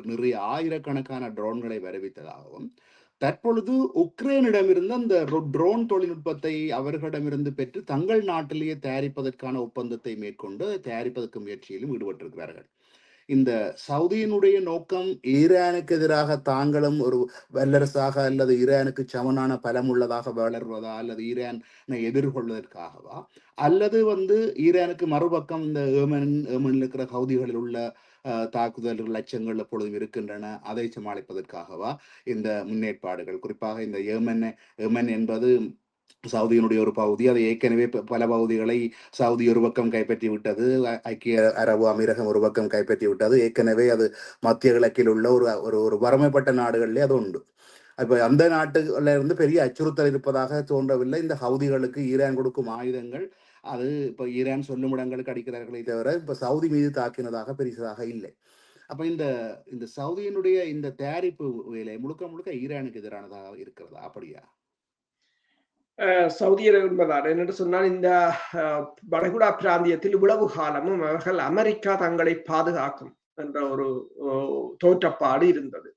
[SPEAKER 1] நிறைய ஆயிரக்கணக்கான ட்ரோன்களை வருவித்ததாகவும், தற்பொழுது உக்ரைனிடமிருந்து அந்த ட்ரோன் தொழில்நுட்பத்தை அவர்களிடமிருந்து பெற்று தங்கள் நாட்டிலேயே தயாரிப்பதற்கான ஒப்பந்தத்தை மேற்கொண்டு தயாரிப்பதற்கு முயற்சியிலும் ஈடுபட்டிருக்கிறார்கள். இந்த சவுதியினுடைய நோக்கம் ஈரானுக்கு எதிராக தாங்களும் ஒரு வல்லரசாக அல்லது ஈரானுக்கு சமனான பலம் உள்ளதாக வளர்வதா, அல்லது ஈரானை எதிர்கொள்வதற்காகவா, அல்லது ஈரானுக்கு மறுபக்கம் இந்த ஏமனில் இருக்கிற ஹவுதிகளில் உள்ள தாக்குதல்கள் லட்சங்கள் எப்பொழுதும் இருக்கின்றன, அதை சமாளிப்பதற்காகவா இந்த முன்னேற்பாடுகள்? குறிப்பாக இந்த ஏமன் என்பது சவுதியினுடைய ஒரு பகுதி. அது ஏற்கனவே பல பகுதிகளை சவுதி ஒரு பக்கம் கைப்பற்றி விட்டது, ஐக்கிய அரபு அமீரகம் ஒரு பக்கம் கைப்பற்றி விட்டது. ஏற்கனவே அது மத்திய கிழக்கில் உள்ள ஒரு வறுமைப்பட்ட நாடுகளிலே அது உண்டு. அப்ப அந்த நாட்டுல இருந்து பெரிய அச்சுறுத்தல் இருப்பதாக தோன்றவில்லை. இந்த ஹவுதிகளுக்கு ஈரான் கொடுக்கும் ஆயுதங்கள் அது இப்ப ஈரான் சொல்லும் இடங்களுக்கு அடிக்கிறார்களே தவிர இப்ப சவுதி மீது தாக்கினதாக பெரிதாக இல்லை. அப்ப இந்த சவுதியினுடைய இந்த தயாரிப்பு வேலை முழுக்க முழுக்க ஈரானுக்கு எதிரானதாக இருக்கிறதா? அப்படியா?
[SPEAKER 2] சவுதி என்பதால் என்னென்று சொன்னால், இந்த வளைகுடா பிராந்தியத்தில் இவ்வளவு காலமும் அவர்கள் அமெரிக்கா தங்களை பாதுகாக்கும் என்ற ஒரு தோற்றப்பாடு இருந்தது.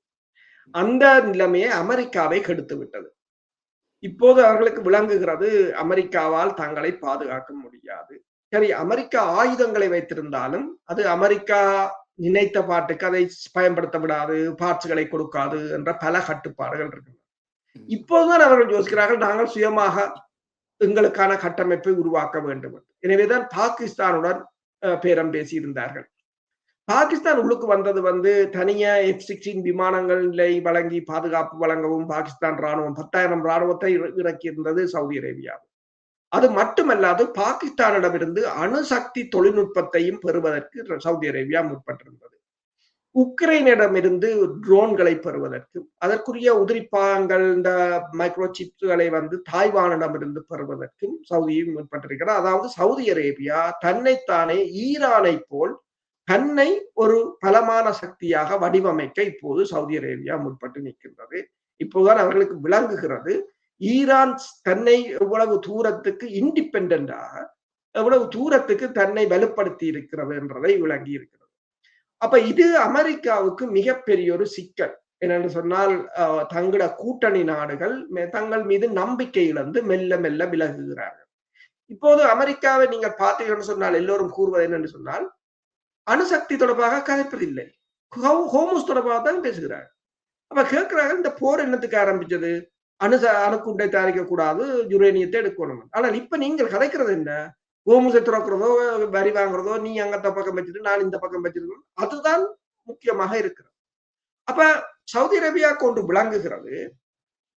[SPEAKER 2] அந்த நிலைமையை அமெரிக்காவை கெடுத்து விட்டது. இப்போது அவர்களுக்கு விளங்குகிறது அமெரிக்காவால் தங்களை பாதுகாக்க முடியாது. சரி, அமெரிக்கா ஆயுதங்களை வைத்திருந்தாலும் அது அமெரிக்கா நினைத்த பாட்டுக்கு அதை பயன்படுத்த விடாது, பார்ட்ஸ்களை கொடுக்காது என்ற பல கட்டுப்பாடுகள் இருக்கு. இப்போதுதான் அவர்கள் யோசிக்கிறார்கள், நாங்கள் சுயமாக எங்களுக்கான கட்டமைப்பை உருவாக்க வேண்டும். எனவேதான் பாகிஸ்தானுடன் பேரம் பேசியிருந்தார்கள். பாகிஸ்தான் உள்ளுக்கு வந்தது தனியா F-16 விமானங்களை வழங்கி பாதுகாப்பு வழங்கவும் பாகிஸ்தான் ராணுவம் 10,000 ராணுவத்தை இறக்கியிருந்தது சவுதி அரேபியா. அது மட்டுமல்லாது பாகிஸ்தானிடமிருந்து அணுசக்தி தொழில்நுட்பத்தையும் பெறுவதற்கு சவுதி அரேபியா முற்பட்டிருந்தது. உக்ரைனிடமிருந்து ட்ரோன்களை பெறுவதற்கு, அதற்குரிய உதிரிப்பாகங்கள் இந்த மைக்ரோ சிப்ஸ்களை தாய்வானிடமிருந்து பெறுவதற்கும் சவுதியும் முற்பட்டிருக்கிறார். அதாவது சவுதி அரேபியா தன்னைத்தானே ஈரானை போல் தன்னை ஒரு பலமான சக்தியாக வடிவமைக்க இப்போது சவுதி அரேபியா முற்பட்டு நிற்கின்றது. இப்போதுதான் அவர்களுக்கு விளங்குகிறது ஈரான் தன்னை எவ்வளவு தூரத்துக்கு இண்டிபெண்டாக எவ்வளவு தூரத்துக்கு தன்னை வலுப்படுத்தி இருக்கிறது என்றதை விளங்கி இருக்கிறது. அப்ப இது அமெரிக்காவுக்கு மிகப்பெரிய ஒரு சிக்கல். என்னென்னு சொன்னால் தங்கள கூட்டணி நாடுகள் தங்கள் மீது நம்பிக்கை இழந்து மெல்ல மெல்ல விலகுகிறார்கள். இப்போது அமெரிக்காவை நீங்கள் பார்த்தீங்கன்னு சொன்னால் எல்லோரும் கூறுவது என்னென்னு சொன்னால் அணுசக்தி தொடர்பாக கதைப்பதில்லை, ஹோமோஸ் தொடர்பாக தான் பேசுகிறார். அப்ப கேட்கிறாங்க, இந்த போர் என்னத்துக்கு ஆரம்பிச்சது? அணுக்குண்டை தயாரிக்க கூடாது, யுரேனியத்தை எடுக்கணும். ஆனால் இப்ப நீங்கள் கதைக்கிறது என்ன? ஹோமோஸை துறக்கிறதோ வரி வாங்குறதோ, நீ அங்கத்த பக்கம் வச்சுட்டு நான் இந்த பக்கம் வச்சிருக்கணும், அதுதான் முக்கியமாக இருக்கிறது. அப்ப சவுதி அரேபியா கொண்டு விளங்குகிறது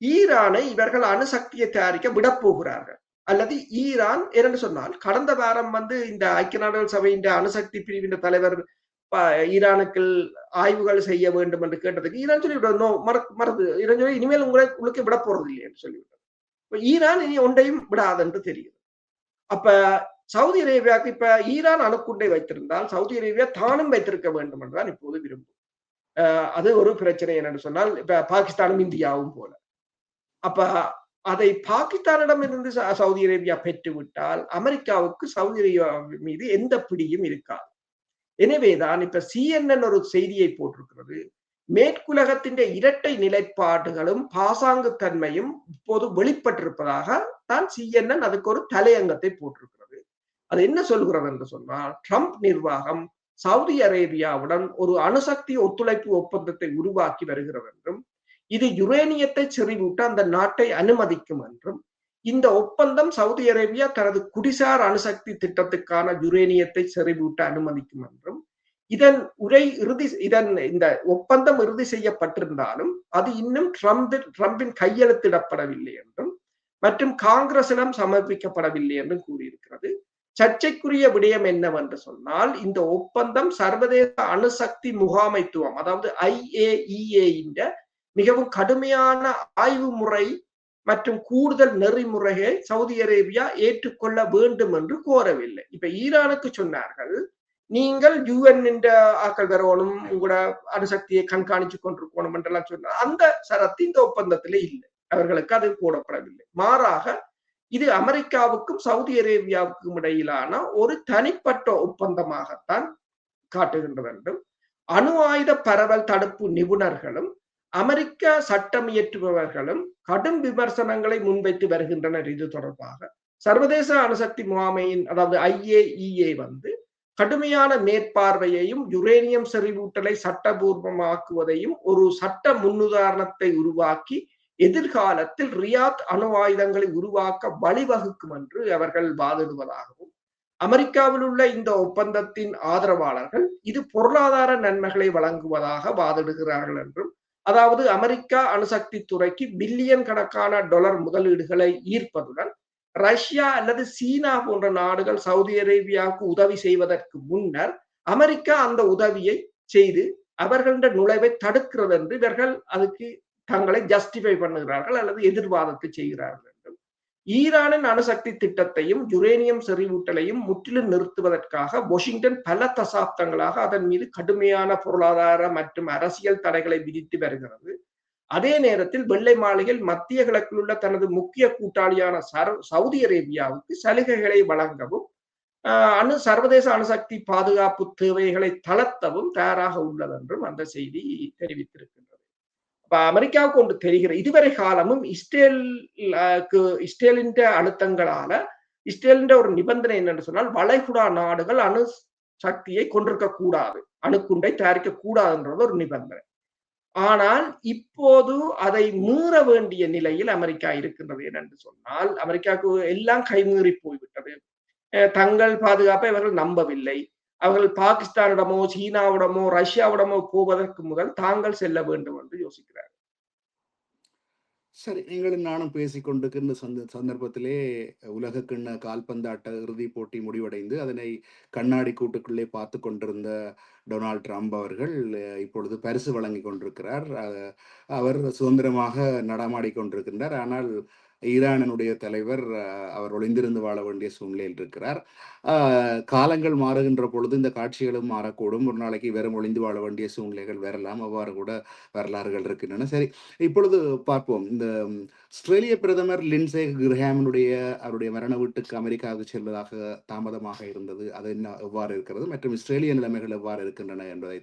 [SPEAKER 2] ஈரானை இவர்கள் அணுசக்தியை தயாரிக்க விடப்போகிறார்கள். அல்லது ஈரான் என்று சொன்னால் கடந்த வாரம் இந்த ஐக்கிய நாடுகள் சபையின் அணுசக்தி பிரிவின் தலைவர் ஈரானுக்கு ஆய்வுகள் செய்ய வேண்டும் என்று கேட்டதுக்கு ஈரான் சொல்லிவிடும், மறந்து ஈரான் சொல்லி இனிமேல் உங்களுக்கு விட போறது இல்லை என்று சொல்லிவிட்டது. ஈரான் இனி ஒன்றையும் விடாது என்று தெரியுது. அப்ப சவுதி அரேபியாவுக்கு இப்ப ஈரான் அணுக்குண்டை வைத்திருந்தால் சவுதி அரேபியா தானும் வைத்திருக்க வேண்டும் என்றுதான் இப்போது விரும்பும். அது ஒரு பிரச்சனை என்னன்னு சொன்னால் இப்ப பாகிஸ்தானும் இந்தியாவும் போல. அப்ப அதை பாகிஸ்தானிடம் இருந்து சவுதி அரேபியா பெற்றுவிட்டால் அமெரிக்காவுக்கு சவுதி அரேபியா மீது எந்த பிடியும் இருக்காது. எனவேதான் இப்ப CNN ஒரு செய்தியை போட்டிருக்கிறது, மேற்குலகத்தின் இரட்டை நிலைப்பாடுகளும் பாசாங்கு தன்மையும் இப்போது வெளிப்பட்டிருப்பதாக தான் CNN அதுக்கு ஒரு தலையங்கத்தை போட்டிருக்கிறது. அது என்ன சொல்கிறது என்று சொன்னால், ட்ரம்ப் நிர்வாகம் சவுதி அரேபியாவுடன் ஒரு அணுசக்தி ஒத்துழைப்பு ஒப்பந்தத்தை உருவாக்கி வருகிறது என்றும், இது யுரேனியத்தை செறிவூட்ட அந்த நாட்டை அனுமதிக்கும் என்றும், இந்த ஒப்பந்தம் சவுதி அரேபியா தனது குடிசார் அணுசக்தி திட்டத்துக்கான யுரேனியத்தை செறிவூட்ட அனுமதிக்கும் என்றும், இந்த ஒப்பந்தம் இறுதி செய்யப்பட்டிருந்தாலும் அது இன்னும் ட்ரம்பின் கையெழுத்திடப்படவில்லை என்றும் மற்றும் காங்கிரசிடம் சமர்ப்பிக்கப்படவில்லை என்றும் கூறியிருக்கிறது. சர்ச்சைக்குரிய விடயம் என்னவென்று சொன்னால், இந்த ஒப்பந்தம் சர்வதேச அணுசக்தி முகாமைத்துவம், அதாவது IAEA மிகவும் கடுமையான ஆய்வு முறை மற்றும் கூடுதல் நெறிமுறையை சவுதி அரேபியா ஏற்றுக்கொள்ள வேண்டும் என்று கோரவில்லை. இப்ப ஈரானுக்கு சொன்னார்கள், நீங்கள் UN ஆக்கள் வரணும், உங்களோட அணுசக்தியை கண்காணிச்சு கொண்டிருக்கணும் என்றெல்லாம் சொன்னார். அந்த சரத்து இந்த ஒப்பந்தத்திலே இல்லை, அவர்களுக்கு அது போடப்படவில்லை. மாறாக இது அமெரிக்காவுக்கும் சவுதி அரேபியாவுக்கும் இடையிலான ஒரு தனிப்பட்ட ஒப்பந்தமாகத்தான் காட்டுகின்றது என்றும், அணு ஆயுத பரவல் தடுப்பு நிபுணர்களும் அமெரிக்க சட்டம் இயற்றுபவர்களும் கடும் விமர்சனங்களை முன்வைத்து வருகின்றனர். இது தொடர்பாக சர்வதேச அணுசக்தி முகாமையின் அதாவது IAEA கடுமையான மேற்பார்வையையும் யுரேனியம் செறிவூட்டலை சட்டபூர்வமாக்குவதையும் ஒரு சட்ட முன்னுதாரணத்தை உருவாக்கி எதிர்காலத்தில் ரியாத் அணு ஆயுதங்களை உருவாக்க வழிவகுக்கும் என்று அவர்கள் வாதிடுவதாகவும், அமெரிக்காவில் உள்ள இந்த ஒப்பந்தத்தின் ஆதரவாளர்கள் இது பொருளாதார நன்மைகளை வழங்குவதாக வாதிடுகிறார்கள் என்றும், அதாவது அமெரிக்கா அணுசக்தி துறைக்கு பில்லியன் கணக்கான டாலர் முதலீடுகளை ஈர்ப்பதுடன் ரஷ்யா அல்லது சீனா போன்ற நாடுகள் சவுதி அரேபியாவுக்கு உதவி செய்வதற்கு முன்னர் அமெரிக்கா அந்த உதவியை செய்து அவர்களுடைய நுழைவை தடுக்கிறது என்று இவர்கள் அதுக்கு தங்களை ஜஸ்டிஃபை பண்ணுகிறார்கள் அல்லது எதிர்வாதத்தை செய்கிறார்கள் என்றும், ஈரானின் அணுசக்தி திட்டத்தையும் யுரேனியம் செறிவூட்டலையும் முற்றிலும் நிறுத்துவதற்காக வாஷிங்டன் பல தசாப்தங்களாக அதன் மீது கடுமையான பொருளாதார மற்றும் அரசியல் தடைகளை விதித்து வருகிறது. அதே நேரத்தில் வெள்ளை மாளிகை மத்திய கிழக்கில் உள்ள தனது முக்கிய கூட்டாளியான சவுதி அரேபியாவுக்கு சலுகைகளை வழங்கவும் சர்வதேச அணுசக்தி பாதுகாப்பு தேவைகளை தளர்த்தவும் தயாராக உள்ளது என்றும் அந்த செய்தி தெரிவித்திருக்கின்றது. அமெரிக்காவுக்கு ஒன்று தெரிகிற இதுவரை காலமும் இஸ்ரேலின் அழுத்தங்களால இஸ்ரேலின் ஒரு நிபந்தனை என்னன்னு சொன்னால், வளைகுடா நாடுகள் அணு சக்தியை கொண்டிருக்க கூடாது, அணுக்குண்டை தயாரிக்க கூடாதுன்றது ஒரு நிபந்தனை. ஆனால் இப்போது அதை மீற வேண்டிய நிலையில் அமெரிக்கா இருக்கின்றது என்று சொன்னால், அமெரிக்காவுக்கு எல்லாம் கைமீறி போய்விட்டது. தங்கள் பாதுகாப்பை அவர்கள் நம்பவில்லை. அவர்கள் பாகிஸ்தானிடமோ, சீனாவிடமோ, ரஷ்யாவிடமோ போவதற்கு முதல் தாங்கள் செல்ல வேண்டும் என்று யோசிக்கிறார்கள்.
[SPEAKER 1] சரி, நீங்களும் நானும் பேசிக் கொண்டிருக்கின்ற சந்தர்ப்பத்திலே உலகக்கிண்ண கால்பந்தாட்ட இறுதிப் போட்டி முடிவடைந்து, அதனை கண்ணாடி கூட்டுக்குள்ளே பார்த்துக் கொண்டிருந்த டொனால்ட் ட்ரம்ப் அவர்கள் இப்பொழுது பரிசு வழங்கிக் கொண்டிருக்கிறார். அவர் சுதந்திரமாக நடமாடிக் கொண்டிருக்கின்றார். ஆனால் ஈரானினுடைய தலைவர் அவர் ஒளிந்திருந்து வாழ வேண்டிய சூழ்நிலையில் இருக்கிறார். காலங்கள் மாறுகின்ற பொழுது இந்த காட்சிகளும் மாறக்கூடும். ஒரு நாளைக்கு வெறும் ஒளிந்து வாழ வேண்டிய சூழ்நிலைகள் வரலாம். அவ்வாறு கூட வரலாறுகள் இருக்கின்றன. சரி, இப்பொழுது பார்ப்போம். இந்த ஆஸ்திரேலிய பிரதமர் லிண்ட்சே கிரஹாமினுடைய அவருடைய மரண வீட்டுக்கு அமெரிக்காவுக்கு செல்வதாக தாமதமாக இருந்தது. அது என்ன எவ்வாறு இருக்கிறது மற்றும் இஸ்ரேலிய நிலைமைகள் எவ்வாறு இருக்கின்றன என்பதை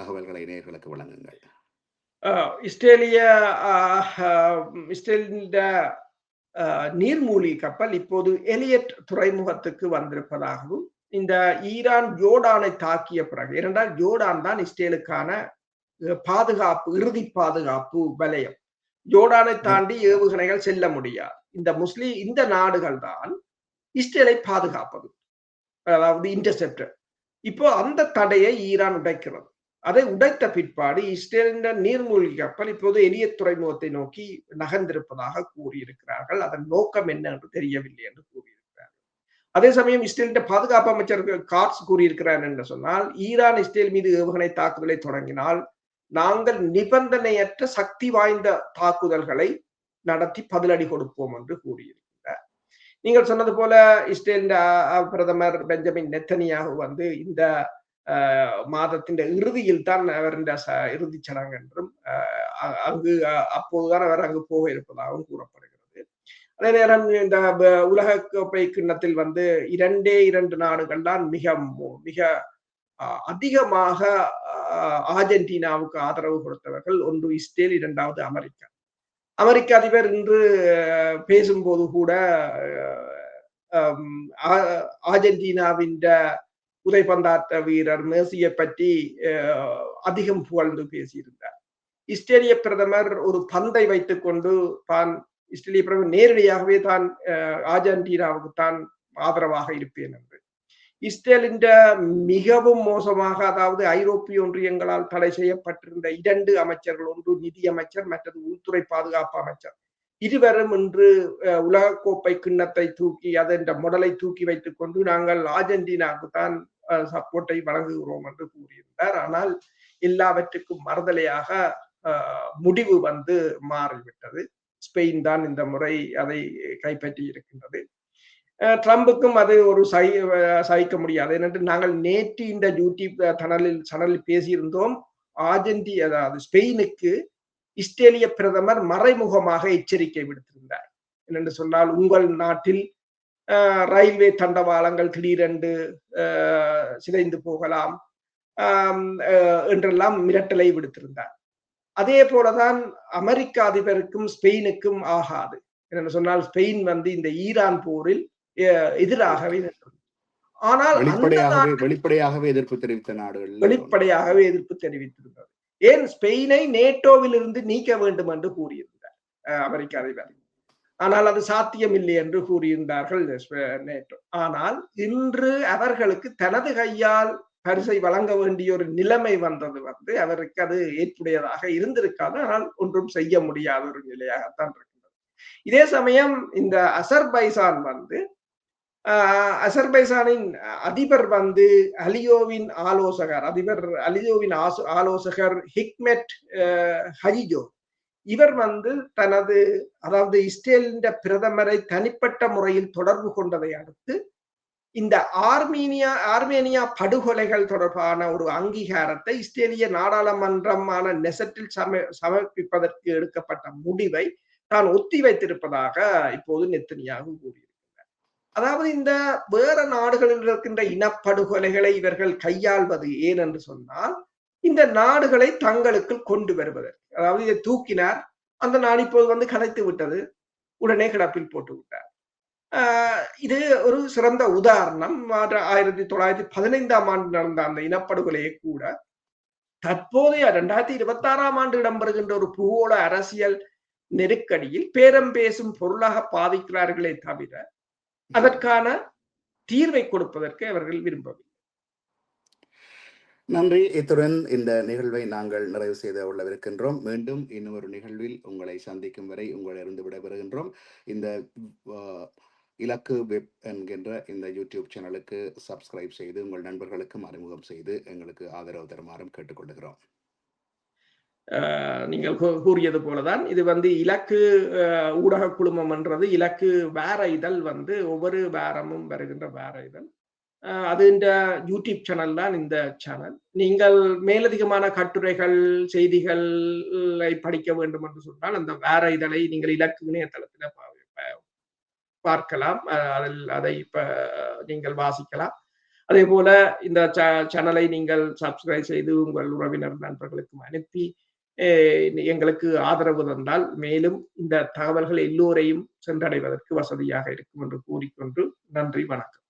[SPEAKER 1] தகவல்களை நேயர்களுக்கு வழங்குங்கள்.
[SPEAKER 2] இஸ்ரேலிய இஸ்ரேலின் நீர்மூழ்கி கப்பல் இப்போது எலியட் துறைமுகத்துக்கு வந்திருப்பதாகவும், இந்த ஈரான் ஜோர்டானை தாக்கிய பிறகு, ஏனென்றால் ஜோர்டான் தான் இஸ்ரேலுக்கான பாதுகாப்பு, இறுதி பாதுகாப்பு வலயம். ஜோர்டானை தாண்டி ஏவுகணைகள் செல்ல முடியாது. இந்த நாடுகள் தான் இஸ்ரேலை பாதுகாப்பது, அதாவது இன்டர்செப்டர். இப்போ அந்த தடையை ஈரான் உடைக்கிறது. அதை உடைத்த பிற்பாடு இஸ்ரேலின் நீர்மூழ்கி கப்பல் இப்போது எலியட் துறைமுகத்தை நோக்கி நகர்ந்திருப்பதாக கூறியிருக்கிறார்கள். அதன் நோக்கம் என்ன என்று தெரியவில்லை என்று கூறியிருக்கிறார்கள். அதே சமயம் இஸ்ரேலின் பாதுகாப்பு அமைச்சர் காட்ஸ் கூறியிருக்கிறார் என்று சொன்னால், ஈரான் இஸ்ரேல் மீது ஏவுகணை தாக்குதலை தொடங்கினால் நாங்கள் நிபந்தனையற்ற சக்தி வாய்ந்த தாக்குதல்களை நடத்தி பதிலடி கொடுப்போம் என்று கூறியிருக்கிறார். நீங்கள் சொன்னது போல இஸ்ரேலின் பிரதமர் பெஞ்சமின் நெத்தனியாகு வந்து இந்த மாதத்தின் இறுதியில் தான் அவர் இறுதி சடங்கு என்றும் அங்கு அப்போதுதான் அவர் அங்கு போக இருப்பதாகவும் கூறப்படுகிறது. அதே நேரம் இந்த உலக கோப்பை கிண்ணத்தில் வந்து 2 நாடுகள் தான் மிக அதிகமாக அர்ஜென்டினாவுக்கு ஆதரவு கொடுத்தவர்கள். ஒன்று இஸ்ரேல், 2வது அமெரிக்கா. அமெரிக்க அதிபர் இன்று பேசும்போது கூட அர்ஜென்டினாவின் உதைபந்தாட்ட வீரர் மெர்சியை பற்றி அதிகம் புகழ்ந்து பேசியிருந்தார். இஸ்ரேலிய பிரதமர் ஒரு பந்தை வைத்துக் கொண்டு தான் இஸ்ரேலிய பிரதமர் நேரடியாகவே தான் அர்ஜென்டினாவுக்கு தான் ஆதரவாக இருப்பேன் என்று. இஸ்ரேலின் மிகவும் மோசமாக, அதாவது ஐரோப்பிய ஒன்றியங்களால் தடை செய்யப்பட்டிருந்த 2 அமைச்சர்கள், ஒன்று நிதி அமைச்சர், மற்றது உள்துறை பாதுகாப்பு அமைச்சர், இருவரும் இன்று உலகக்கோப்பை கிண்ணத்தை தூக்கி அதன் மொடலை தூக்கி வைத்துக் கொண்டு நாங்கள் அர்ஜென்டினாவுக்கு தான் சப்போர்ட்டை வழங்குகிறோம் என்று கூறியிருந்தார். ஆனால் எல்லாவற்றுக்கும் மறுதலையாக முடிவு வந்து மாறிவிட்டது. ஸ்பெயின் தான் இந்த முறை அதை கைப்பற்றி இருக்கின்றது. ட்ரம்புக்கும் அது ஒரு சகிக்க முடியாது. ஏனென்று நாங்கள் நேற்று இந்த யூடியூப் சேனலில் பேசியிருந்தோம். அதாவது ஸ்பெயினுக்கு இஸ்ரேலிய பிரதமர் மறைமுகமாக எச்சரிக்கை விடுத்திருந்தார். என்னென்று சொன்னால், உங்கள் நாட்டில் ரயில்வே தண்டவாளங்கள் திடீரென்று சிதைந்து போகலாம் என்றெல்லாம் மிரட்டலை விடுத்திருந்தார். அதே போலதான் அமெரிக்க அதிபருக்கும் ஸ்பெயினுக்கும் ஆகாது. என்னென்னு சொன்னால், ஸ்பெயின் வந்து இந்த ஈரான் போரில் எதிராகவே நின்றது. ஆனால்
[SPEAKER 1] வெளிப்படையாகவே எதிர்ப்பு தெரிவித்த நாடுகள்
[SPEAKER 2] வெளிப்படையாகவே எதிர்ப்பு தெரிவித்திருந்தது. ஏன் ஸ்பெயினை நேட்டோவில் இருந்து நீக்க வேண்டும் என்று கூறியிருந்தார் அமெரிக்க அதிபர். ஆனால் அது சாத்தியமில்லை என்று கூறியிருந்தார்கள் நேட்டோ. ஆனால் இன்று அவர்களுக்கு தனது கையால் பரிசை வழங்க வேண்டிய ஒரு நிலைமை வந்தது வந்து அவருக்கு அது ஏற்புடையதாக இருந்திருக்காது. ஆனால் ஒன்றும் செய்ய முடியாத ஒரு நிலையாகத்தான் இருக்கின்றது. இதே சமயம் இந்த அசர்பைசான் வந்து அசர்பைசானின் அதிபர் வந்து அதிபர் அலியோவின் ஆலோசகர் ஹிக்மெட் ஹஜிஜோ, இவர் வந்து அதாவது இஸ்ரேலின் பிரதமரை தனிப்பட்ட முறையில் தொடர்பு கொண்டதை அடுத்து இந்த ஆர்மேனியா படுகொலைகள் தொடர்பான ஒரு அங்கீகாரத்தை இஸ்ரேலிய நாடாளுமன்றமான நெசட்டில் சமர்ப்பிப்பதற்கு எடுக்கப்பட்ட முடிவை தான் ஒத்தி வைத்திருப்பதாக இப்போது நெத்தனியாகு கூறியிருக்கிறார். அதாவது இந்த வேற நாடுகளில் இருக்கின்ற இனப்படுகொலைகளை இவர்கள் கையாள்வது ஏன் என்று சொன்னால், இந்த நாடுகளை தங்களுக்குள் கொண்டு வருவதற்கு. அதாவது இதை தூக்கினார், அந்த நாடு இப்போது வந்து கலைத்து விட்டது, உடனே கிடப்பில் போட்டு விட்டார். இது ஒரு சிறந்த உதாரணம். 1915ஆம் ஆண்டு நடந்த அந்த இனப்படுகொலையை கூட தற்போதைய 2026ஆம் ஆண்டு இடம்பெறுகின்ற ஒரு பூகோள அரசியல் நெருக்கடியில் பேரம் பேசும் பொருளாக பாவிக்கிறார்களே தவிர அதற்கான தீர்வை கொடுப்பதற்கு அவர்கள் விரும்பவில்லை.
[SPEAKER 1] நன்றி. இத்துடன் இந்த நிகழ்வை நாங்கள் நிறைவு செய்து கொள்ளவிருக்கின்றோம். மீண்டும் இன்னொரு நிகழ்வில் உங்களை சந்திக்கும் வரை உங்களிடம் விடைபெறுகின்றோம். இந்த இலக்கு வெப் என்கின்ற இந்த யூடியூப் சேனலுக்கு சப்ஸ்கிரைப் செய்து உங்கள் நண்பர்களுக்கும் அறிமுகம் செய்து எங்களுக்கு ஆதரவு தருமாறும் கேட்டுக்கொள்கிறோம்.
[SPEAKER 2] நீங்கள் கூறியது போலதான் இது இலக்கு ஊடக குழுமம் என்றது இலக்கு வேற இதழ் ஒவ்வொரு வாரமும் வருகின்ற வேற இதழ். அது இந்த யூடியூப் சேனல் தான் இந்த சேனல். நீங்கள் மேலதிகமான கட்டுரைகள் செய்திகளை படிக்க வேண்டும் என்று சொன்னால் அந்த வேற இதழை நீங்கள் இலக்கு இணையதளத்தில் பார்க்கலாம். அதில் அதை நீங்கள் வாசிக்கலாம். அதே போல இந்த சேனலை நீங்கள் சப்ஸ்கிரைப் செய்து உங்கள் உறவினர் நண்பர்களுக்கும் அனுப்பி எங்களுக்கு ஆதரவு தந்தால் மேலும் இந்த தகவல்கள் எல்லோரையும் சென்றடைவதற்கு வசதியாக இருக்கும் என்று கூறிக்கொண்டு நன்றி, வணக்கம்.